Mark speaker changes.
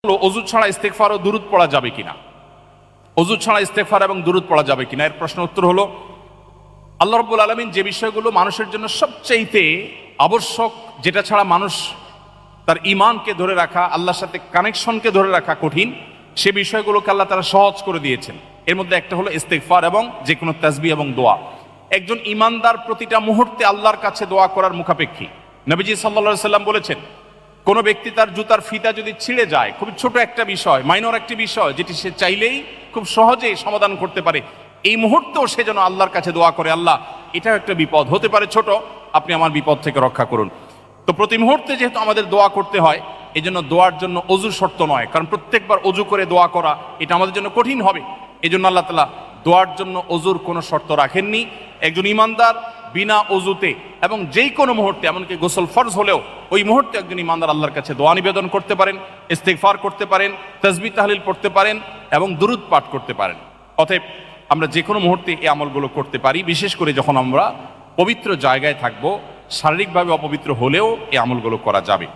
Speaker 1: অজু ছাড়া ইস্তেগফার ও দুরূদ পড়া যাবে কিনা? অজু ছাড়া ইস্তেগফার এবং দুরূদ পড়া যাবে কিনা এর প্রশ্ন উত্তর হলো, আল্লাহ রাব্বুল আলামিন যে বিষয়গুলো মানুষের জন্য সবচেয়ে আবশ্যক, যেটা ছাড়া মানুষ তার ঈমানকে ধরে রাখা, আল্লাহর সাথে কানেকশনকে ধরে রাখা কঠিন, সে বিষয়গুলোকে আল্লাহ তাআলা সহজ করে দিয়েছেন। এর মধ্যে একটা হলো ইস্তেগফার এবং যে কোনো তাসবিহ এবং দোয়া। একজন ঈমানদার প্রতিটা মুহূর্তে আল্লাহর কাছে দোয়া করার মুখাপেক্ষী। নবীজি সাল্লাল্লাহু আলাইহি সাল্লাম বলেছেন, কোনো ব্যক্তি তার জুতার ফিতা যদি ছিঁড়ে যায়, খুব ছোট একটা বিষয়, মাইনর একটি বিষয়, যেটি সে চাইলেই খুব সহজেই সমাধান করতে পারে, এই মুহূর্তেও সে যেন আল্লাহর কাছে দোয়া করে, আল্লাহ এটাও একটা বিপদ হতে পারে ছোট, আপনি আমার বিপদ থেকে রক্ষা করুন। তো প্রতি মুহূর্তে যেহেতু আমাদের দোয়া করতে হয়, এই জন্য দোয়ার জন্য অজু শর্ত নয়, কারণ প্রত্যেকবার অজু করে দোয়া করা এটা আমাদের জন্য কঠিন হবে। এই জন্য আল্লাহ তাআলা দোয়ার জন্য অজুর কোনো শর্ত রাখেননি। একজন ঈমানদার বিনা অজুতে এবং যেই কোনো মুহূর্তে, এমনকি গোসল ফরজ হলেও ওই মুহূর্তে একজন ঈমানদার আল্লাহর কাছে দোয়া নিবেদন করতে পারেন, ইস্তেগফার করতে পারেন, তাসবিহ তাহলিল পড়তে পারেন এবং দুরূদ পাঠ করতে পারেন। অতএব আমরা যে কোনো মুহূর্তে এই আমলগুলো করতে পারি, বিশেষ করে যখন আমরা পবিত্র জায়গায় থাকবো, শারীরিকভাবে অপবিত্র হলেও এই আমলগুলো করা যাবে।